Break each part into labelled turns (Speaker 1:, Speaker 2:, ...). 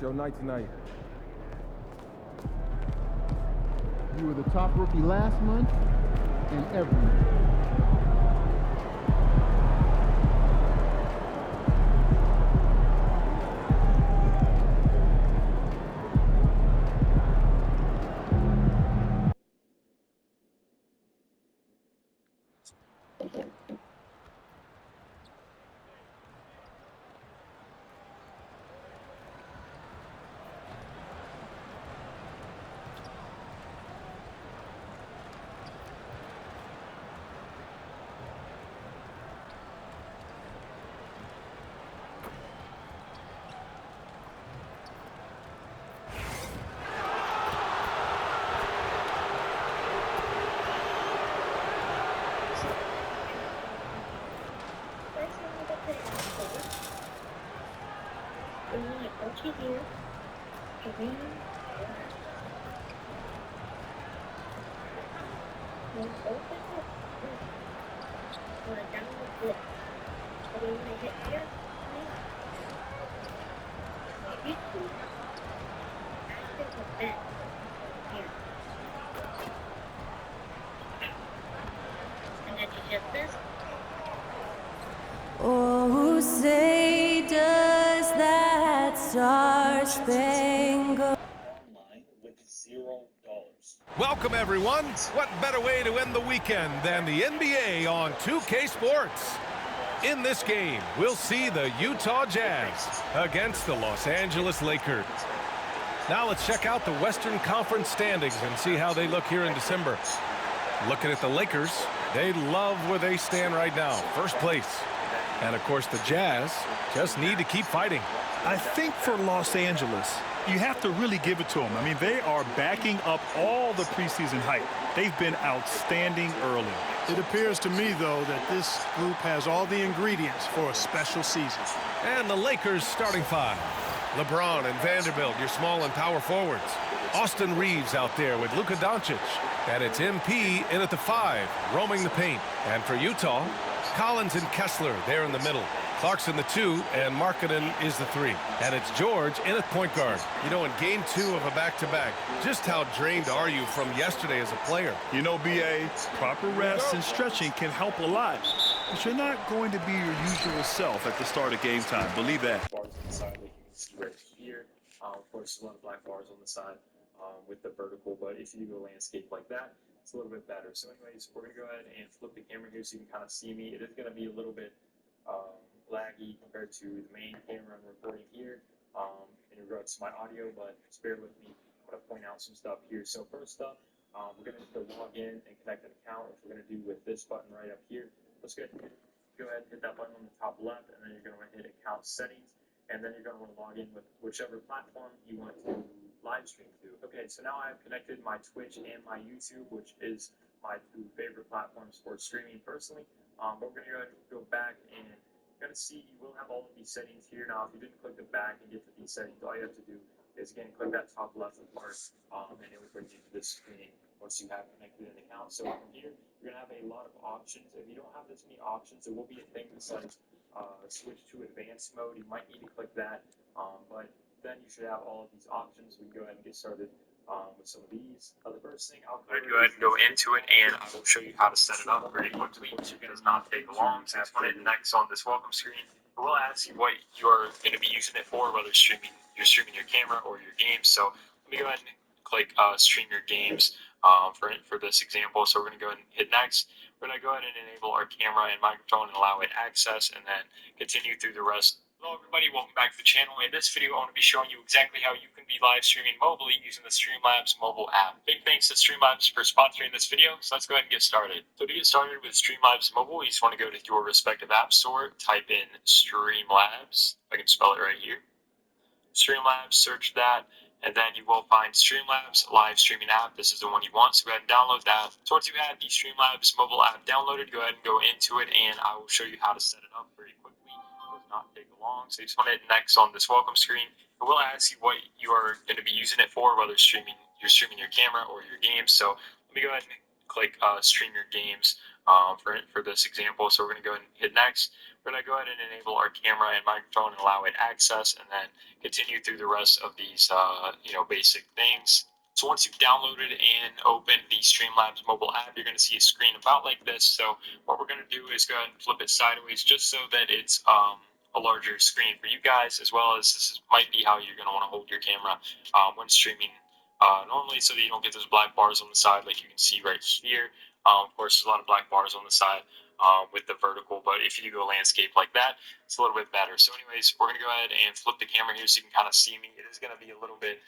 Speaker 1: your night tonight.
Speaker 2: You were the top rookie last month and every month.
Speaker 3: Oh, say does that star-spangled
Speaker 4: with $0.
Speaker 5: Welcome, everyone. What better way to end the weekend than the NBA on 2K Sports? In this game, we'll see the Utah Jazz against the Los Angeles Lakers. Now let's check out the Western Conference standings and see how they look here in December. Looking at the Lakers, they love where they stand right now, first place. And, of course, the Jazz just need to keep fighting.
Speaker 6: I think for Los Angeles, you have to really give it to them. I mean, they are backing up all the preseason hype. They've been outstanding early.
Speaker 7: It appears to me, though, that this group has all the ingredients for a special season.
Speaker 5: And the Lakers starting five. LeBron and Vanderbilt, your small and power forwards. Austin Reeves out there with Luka Doncic. And it's MP in at the 5, roaming the paint. And for Utah, Collins and Kessler there in the middle. Clarkson the 2, and Markkanen is the 3. And it's George in at point guard. You know, in game 2 of a back-to-back, just how drained are you from yesterday as a player?
Speaker 6: You know, B.A., proper rest and stretching can help a lot. But you're not going to be your usual self at the start of game time. Believe that.
Speaker 4: Bars on the side, like you can see right here. Of course, a lot of black bars on the side with the vertical, but if you do a landscape like that, it's a little bit better. So anyways, we're going to go ahead and flip the camera here so you can kind of see me. It is going to be a little bit laggy compared to the main camera I'm recording here in regards to my audio, but just bear with me. I'm going to point out some stuff here. So first up, we're going to log in and connect an account, which we're going to do with this button right up here. Let's go ahead and hit that button on the top left, and then you're going to hit account settings, and then you're going to want to log in with whichever platform you want to live stream to. Okay, so now I've connected my Twitch and my YouTube, which is my 2 favorite platforms for streaming personally. But we're going to go ahead and go back, and you're going to see you will have all of these settings here. Now, if you didn't click the back and get to these settings, all you have to do is, again, click that top left part, and it will bring you to this screen once you have connected an account. So from here, you're going to have a lot of options. If you don't have this many options, there will be a thing that says switch to advanced mode. You might need to click that, but then you should have all of these options. We can go ahead and get started with some of these. The first thing I'll go ahead and go into it, and I will show you how to set it up very quickly, which does not take long. So I'm going to hit next on this welcome screen. It will ask you what you're going to be using it for, whether you're streaming your camera or your games. So let me go ahead and click stream your games for this example. So we're going to go ahead and hit next. We're going to go ahead and enable our camera and microphone and allow it access, and then continue through the rest. Hello everybody, welcome back to the channel. In this video, I want to be showing you exactly how you can be live streaming mobily using the Streamlabs mobile app. Big thanks to Streamlabs for sponsoring this video, so let's go ahead and get started. So to get started with Streamlabs mobile, you just want to go to your respective app store, type in Streamlabs, I can spell it right here. Streamlabs, search that, and then you will find Streamlabs live streaming app. This is the one you want, so go ahead and download that. So once you have the Streamlabs mobile app downloaded, go ahead and go into it, and I will show you how to set it up very quickly. Not take long, so you just want to hit next on this welcome screen. It will ask you what you are going to be using it for, whether you're streaming your camera or your games. So let me go ahead and click stream your games for this example. So we're going to go ahead and hit next. We're going to go ahead and enable our camera and microphone and allow it access, and then continue through the rest of these basic things. So once you've downloaded and opened the Streamlabs mobile app, you're going to see a screen about like this. So what we're going to do is go ahead and flip it sideways just so that it's a larger screen for you guys, as well as might be how you're going to want to hold your camera when streaming normally, so that you don't get those black bars on the side like you can see right here. Of course, there's a lot of black bars on the side with the vertical, but if you do go landscape like that, it's a little bit better. So anyways, we're going to go ahead and flip the camera here so you can kind of see me. It is going to be a little bit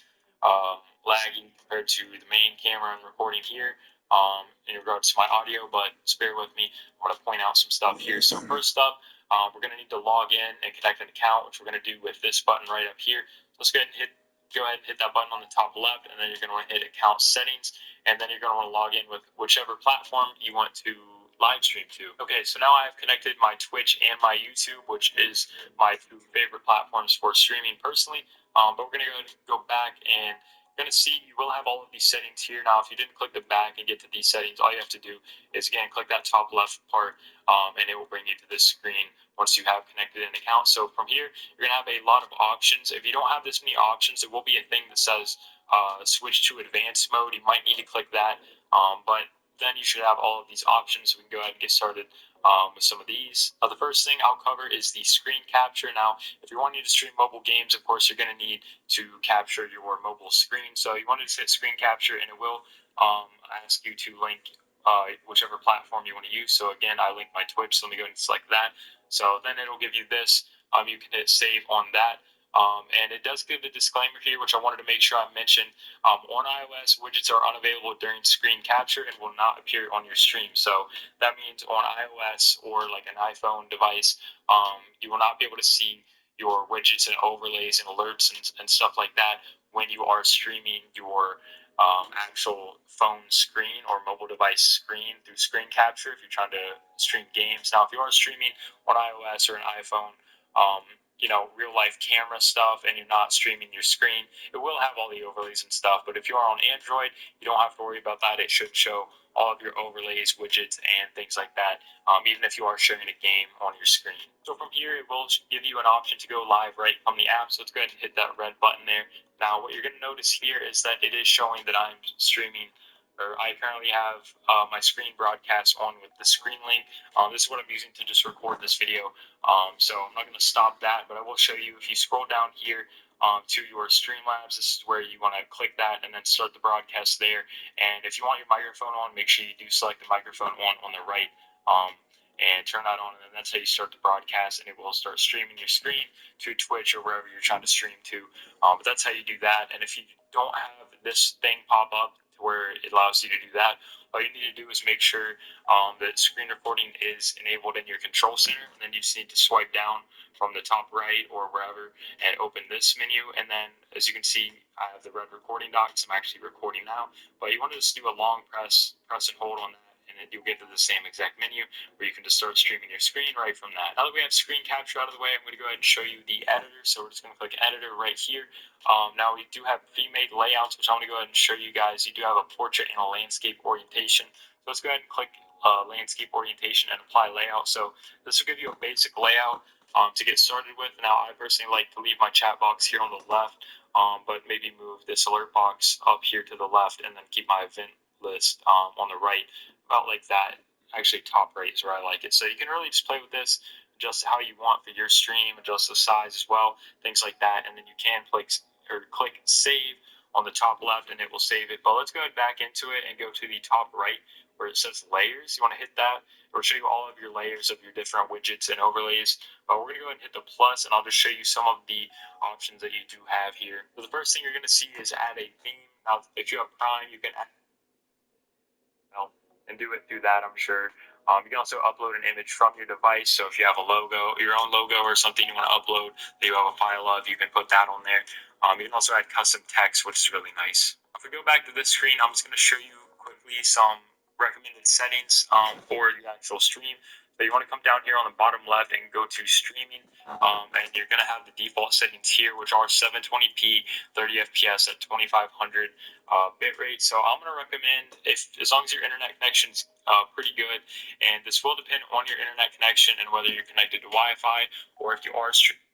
Speaker 4: lagging compared to the main camera I'm recording here in regards to my audio, but just bear with me. I want to point out some stuff here. So first up, we're going to need to log in and connect an account, which we're going to do with this button right up here. Let's go ahead and hit that button on the top left, and then you're going to want to hit account settings, and then you're going to want to log in with whichever platform you want to live stream to. Okay, so now I've connected my Twitch and my YouTube, which is my two favorite platforms for streaming personally. But we're going to go back, and you're going to see you will have all of these settings here. Now, if you didn't click the back and get to these settings, all you have to do is, again, click that top left part, and it will bring you to this screen once you have connected an account. So from here, you're going to have a lot of options. If you don't have this many options, there will be a thing that says switch to advanced mode. You might need to click that, but then you should have all of these options. We can go ahead and get started with some of these. The first thing I'll cover is the screen capture. Now, if you're wanting to stream mobile games, of course, you're going to need to capture your mobile screen. So you want to hit screen capture, and it will ask you to link whichever platform you want to use. So again, I link my Twitch, so let me go ahead and select that. So then it'll give you this. You can hit save on that. And it does give the disclaimer here, which I wanted to make sure I mentioned. On iOS, widgets are unavailable during screen capture and will not appear on your stream. So that means on iOS or like an iPhone device, you will not be able to see your widgets and overlays and alerts and stuff like that when you are streaming your actual phone screen or mobile device screen through screen capture if you're trying to stream games. Now, if you are streaming on iOS or an iPhone, real life camera stuff, and you're not streaming your screen, it will have all the overlays and stuff. But if you are on Android, you don't have to worry about that. It should show all of your overlays, widgets, and things like that, even if you are sharing a game on your screen. So from here, it will give you an option to go live right from the app. So let's go ahead and hit that red button there. Now, what you're going to notice here is that it is showing that I'm streaming, or I currently have my screen broadcast on with the screen link. This is what I'm using to just record this video. So I'm not going to stop that, but I will show you. If you scroll down here to your Streamlabs, this is where you want to click that and then start the broadcast there. And if you want your microphone on, make sure you do select the microphone on the right and turn that on, and then that's how you start the broadcast, and it will start streaming your screen to Twitch or wherever you're trying to stream to. But that's how you do that. And if you don't have this thing pop up to where it allows you to do that, all you need to do is make sure that screen recording is enabled in your control center, and then you just need to swipe down from the top right or wherever and open this menu. And then, as you can see, I have the red recording dock, so I'm actually recording now. But you want to just do a long press and hold on that, and then you'll get to the same exact menu where you can just start streaming your screen right from that. Now that we have screen capture out of the way, I'm going to go ahead and show you the editor. So we're just going to click editor right here. Now we do have pre-made layouts, which I want to go ahead and show you guys. You do have a portrait and a landscape orientation. So let's go ahead and click landscape orientation and apply layout. So this will give you a basic layout to get started with. Now, I personally like to leave my chat box here on the left, but maybe move this alert box up here to the left, and then keep my event list on the right, about like that. Actually, top right is where I like it. So you can really just play with this, adjust how you want for your stream, adjust the size as well, things like that. And then you can click save on the top left, and it will save it. But let's go back into it and go to the top right where it says layers. You want to hit that. It will show you all of your layers of your different widgets and overlays. But we're going to go ahead and hit the plus, and I'll just show you some of the options that you do have here. So the first thing you're going to see is add a theme. Now, if you have Prime, you can add and do it through that, I'm sure. You can also upload an image from your device. So if you have a logo, your own logo or something you want to upload that you have a file of, you can put that on there. You can also add custom text, which is really nice. If we go back to this screen, I'm just going to show you quickly some recommended settings for the actual stream. But you want to come down here on the bottom left and go to streaming, and you're going to have the default settings here, which are 720p, 30 FPS at 2500 bit rate. So I'm going to recommend, as long as your internet connection's pretty good, and this will depend on your internet connection and whether you're connected to Wi-Fi or if you are streaming.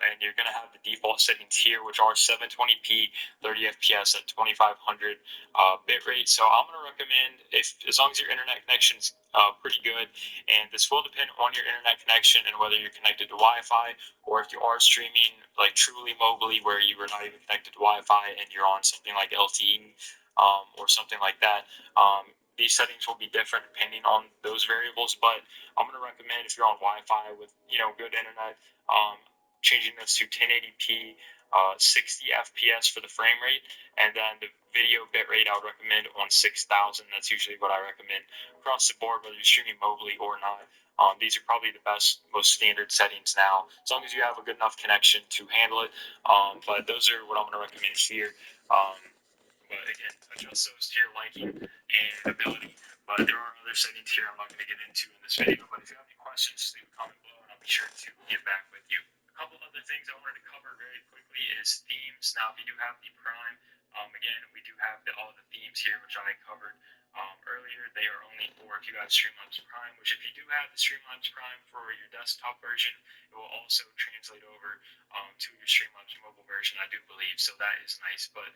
Speaker 4: And you're going to have the default settings here, which are 720p, 30 FPS at 2500 bit rate. So I'm going to recommend, as long as your internet connection's pretty good, and this will depend on your internet connection and whether you're connected to Wi-Fi or if you are streaming like truly mobily, where you are not even connected to Wi-Fi and you're on something like LTE or something like that. These settings will be different depending on those variables, but I'm going to recommend, if you're on Wi-Fi with good internet, changing this to 1080p, 60 FPS for the frame rate, and then the video bitrate I would recommend on 6000. That's usually what I recommend across the board, whether you're streaming mobily or not. These are probably the best, most standard settings now, as long as you have a good enough connection to handle it. But those are what I'm going to recommend here. But again, adjust those to your liking and ability. But there are other settings here I'm not going to get into in this video. But if you have any questions, just leave a comment below and I'll be sure to get back with you. A couple other things I wanted to cover very quickly is themes. Now, if you do have the Prime, again, we do have all the themes here, which I covered earlier. They are only for if you have Streamlabs Prime, which if you do have the Streamlabs Prime for your desktop version, it will also translate over to your Streamlabs mobile version, I do believe. So that is nice. But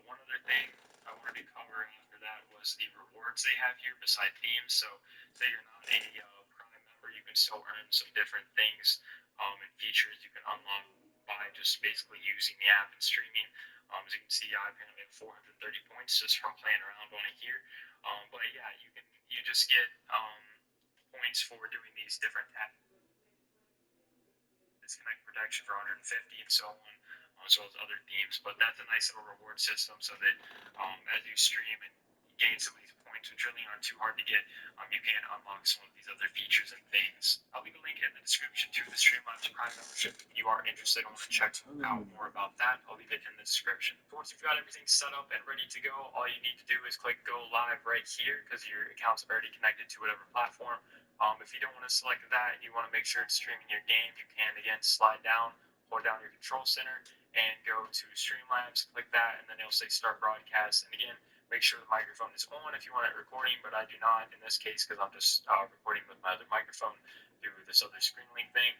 Speaker 4: one other thing I wanted to cover after that was the rewards they have here beside themes. So say you're not a Prime member, you can still earn some different things and features you can unlock by just basically using the app and streaming. As you can see, I apparently have 430 points just from playing around on it here. But yeah, you just get points for doing these different disconnect protection for 150 and so on, as well as other themes. But that's a nice little reward system, so that as you stream and gain some of these points, which really aren't too hard to get, you can unlock some of these other features and things. I'll leave a link in the description to the Streamlabs Prime membership. If you are interested and want to check out more about that, I'll leave it in the description. Once you've got everything set up and ready to go, all you need to do is click go live right here, because your account's already connected to whatever platform. If you don't want to select that and you want to make sure it's streaming your game, you can again slide down, hold down your control center, and go to Streamlabs, click that, and then it'll say start broadcast. And again, make sure the microphone is on if you want it recording, but I do not in this case, because I'm just recording with my other microphone through this other screen link thing.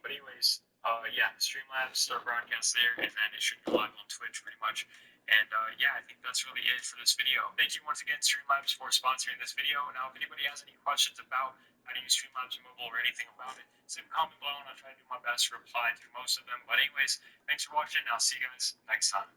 Speaker 4: But anyways, yeah, Streamlabs, start broadcast there, and then it should go live on Twitch pretty much. And yeah, I think that's really it for this video. Thank you once again, Streamlabs, for sponsoring this video. Now, if anybody has any questions about how to use Streamlabs Mobile or anything about it, leave a comment below, and I'll try to do my best to reply to most of them. But anyways, thanks for watching, and I'll see you guys next time.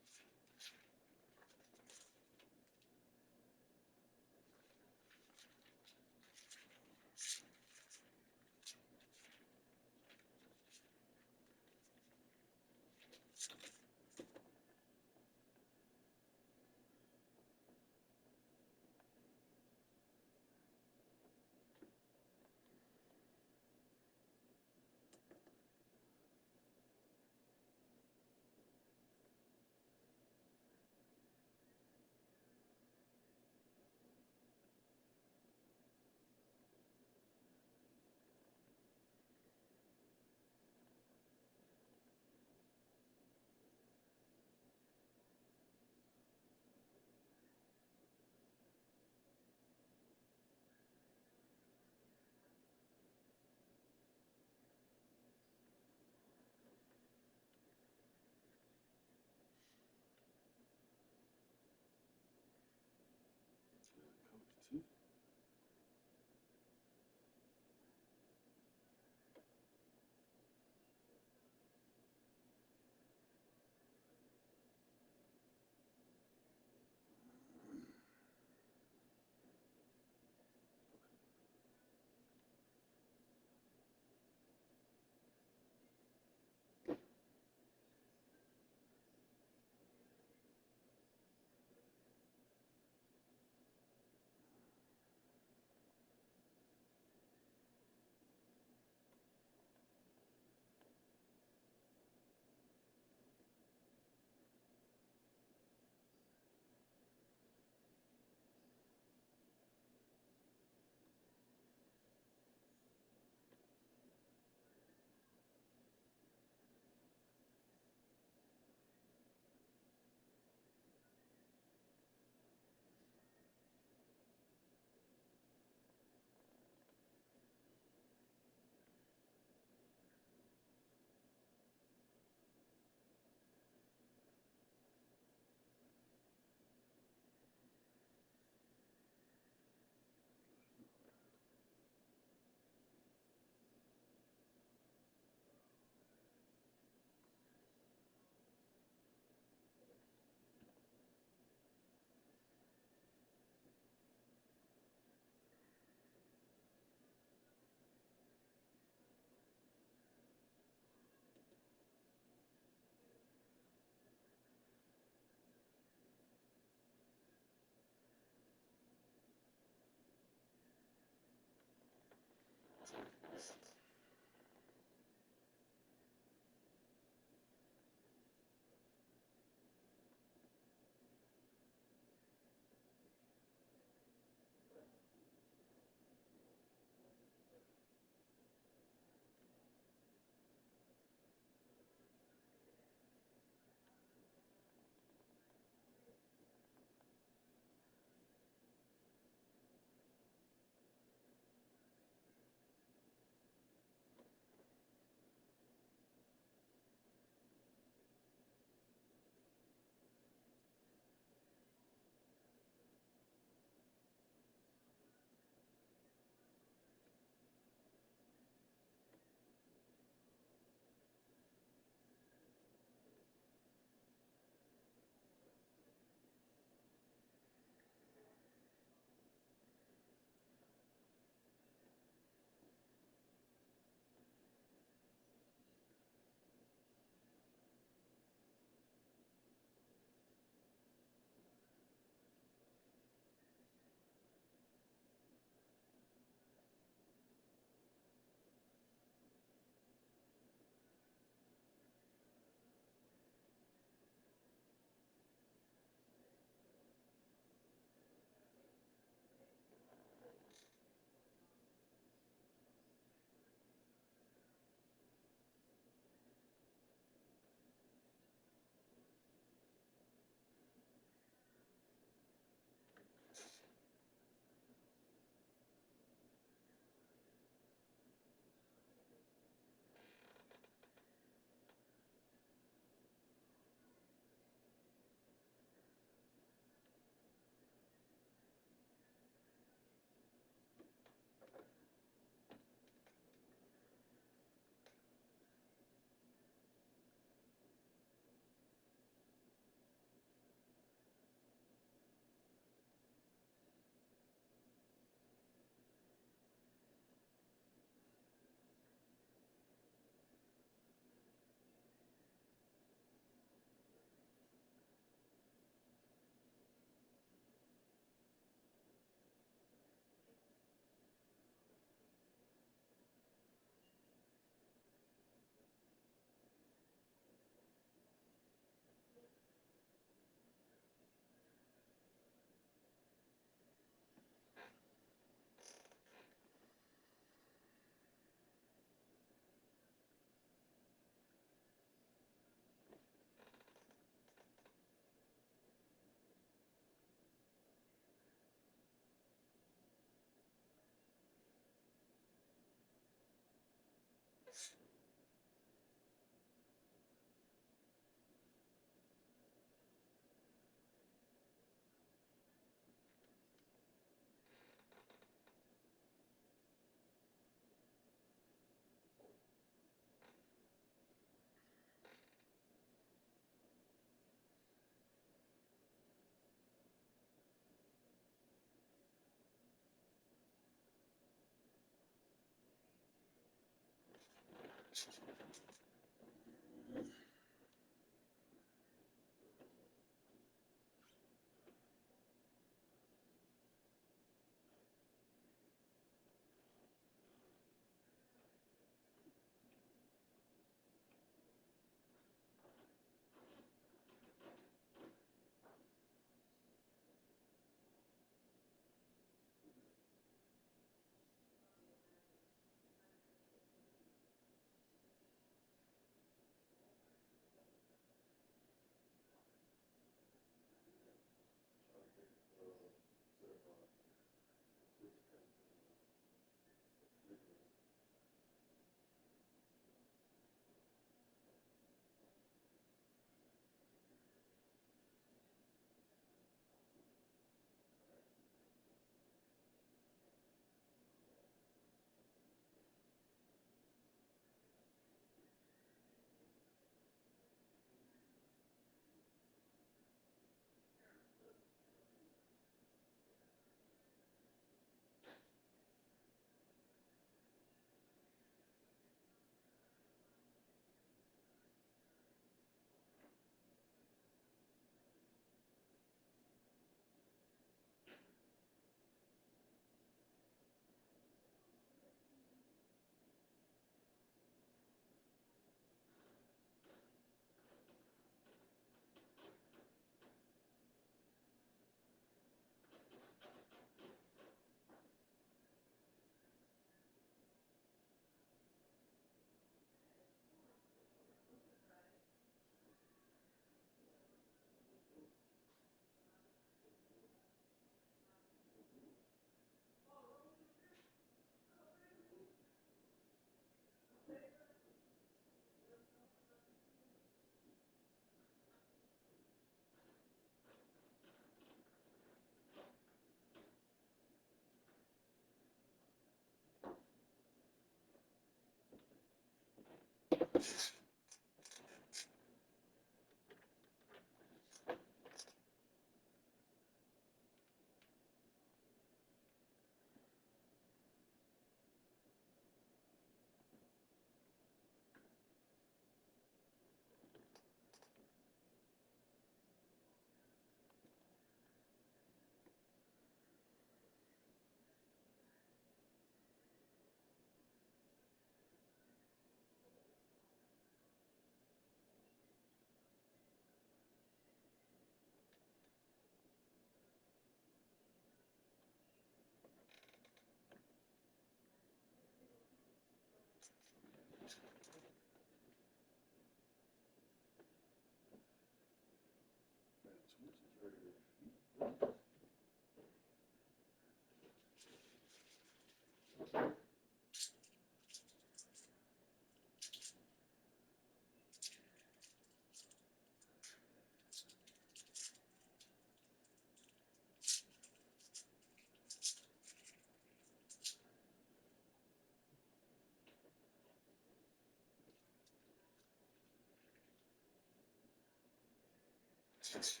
Speaker 4: Thanks.